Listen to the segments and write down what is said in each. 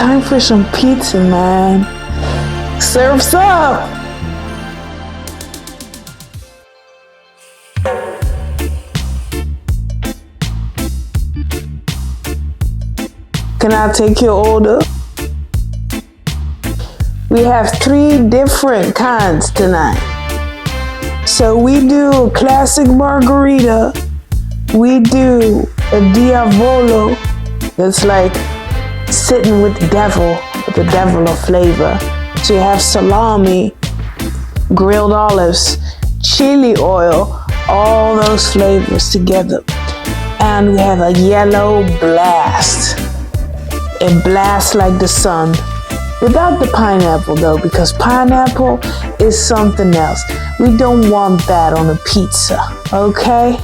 Time for some pizza, man. Surf's up! Can I take your order? We have 3 different kinds tonight. So we do a classic margarita. We do a Diavola that's like sitting with the devil of flavor. So you have salami, grilled olives, chili oil, all those flavors together. And we have a yellow blast. It blasts like the sun. Without the pineapple though, because pineapple is something else. We don't want that on a pizza, okay?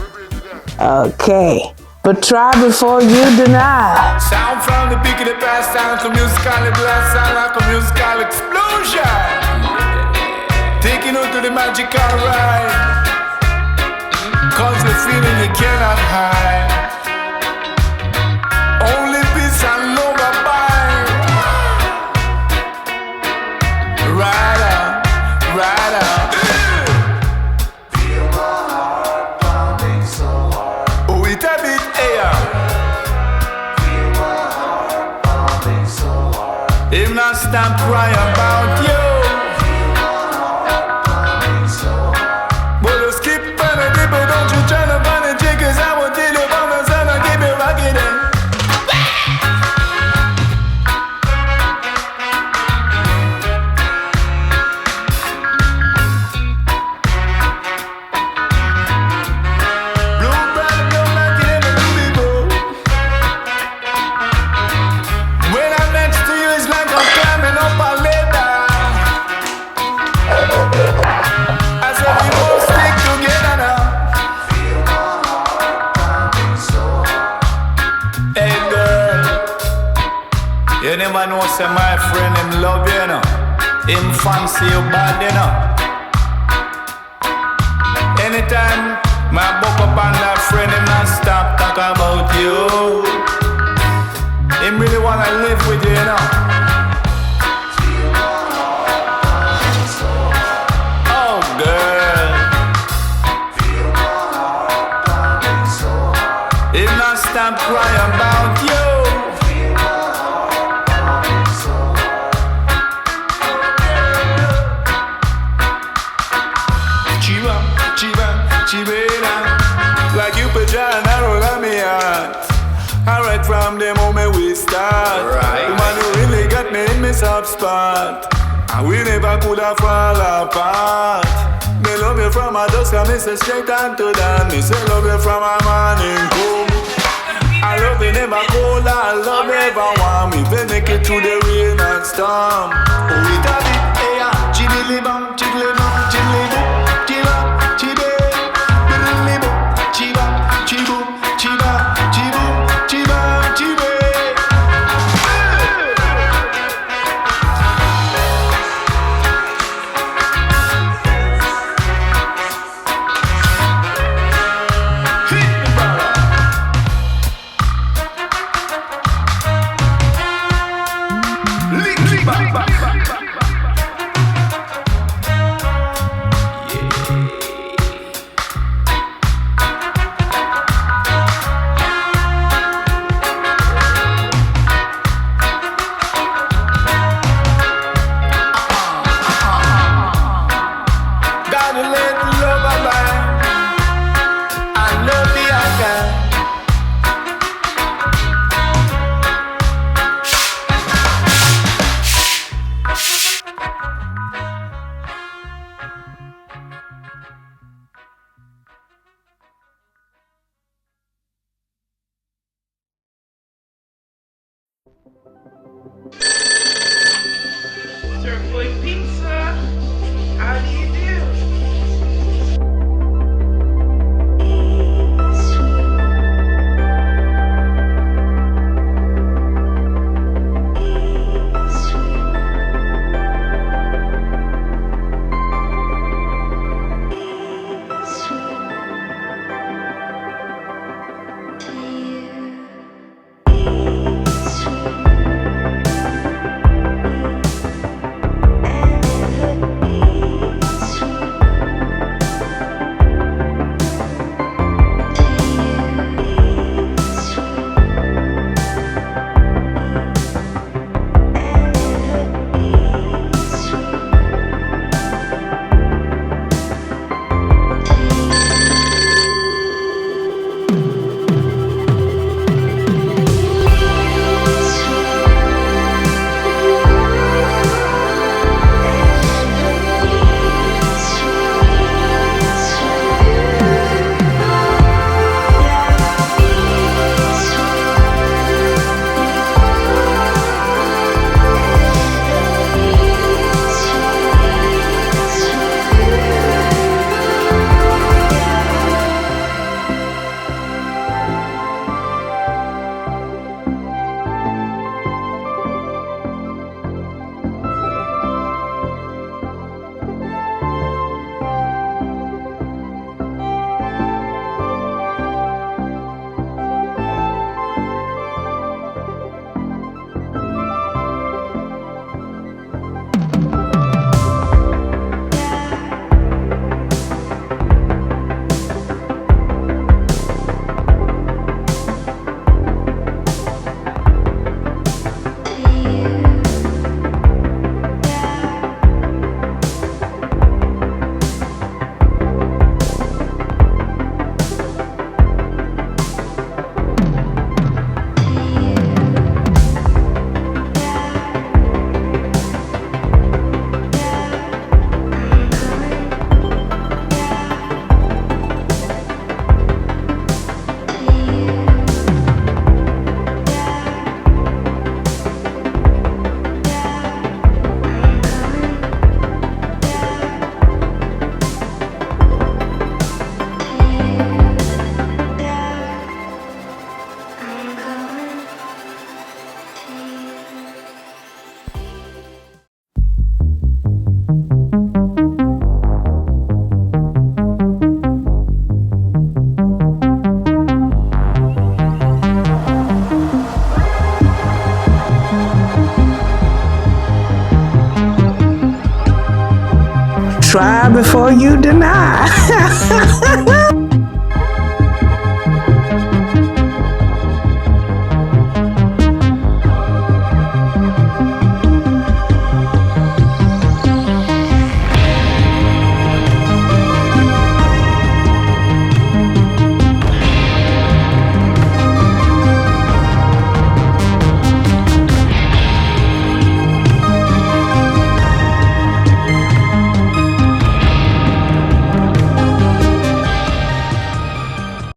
Okay. But try before you deny. Sound from the peak of the past, sound to musical blast, sound like a musical explosion. Taking you to the magical ride. Cause the feeling you cannot hide. Only peace and love abide. Right out. Feel my heart pounding so hard. Oh, it a bit air. Feel my heart pounding so hard. If not stop crying about you. Feel my heart pounding so hard. But you skip on the dip, but don't you try to find a jig, cause I will tell you about my son and keep it rocking in. You never know, say my friend, him love you, know. Him fancy you bad, you know. Anytime my buck up on that friend, him not stop talk about you. Him really wanna live with you, you know. Oh, girl. Him not stop crying about you. Like you put your arrow on me heart. Alright from the moment we start. Right. The man who really got me in my soft spot. And we never could have fall apart. Me love you from a dusk and me say straight on to dawn. Me say love you from a morning come. I love you never cold, I love you never warm. Even make it through the rain and storm. Oh, it a bit, hey, jiggly bum, jiggly bum, jiggly bum, jiggly bum. Try before you deny.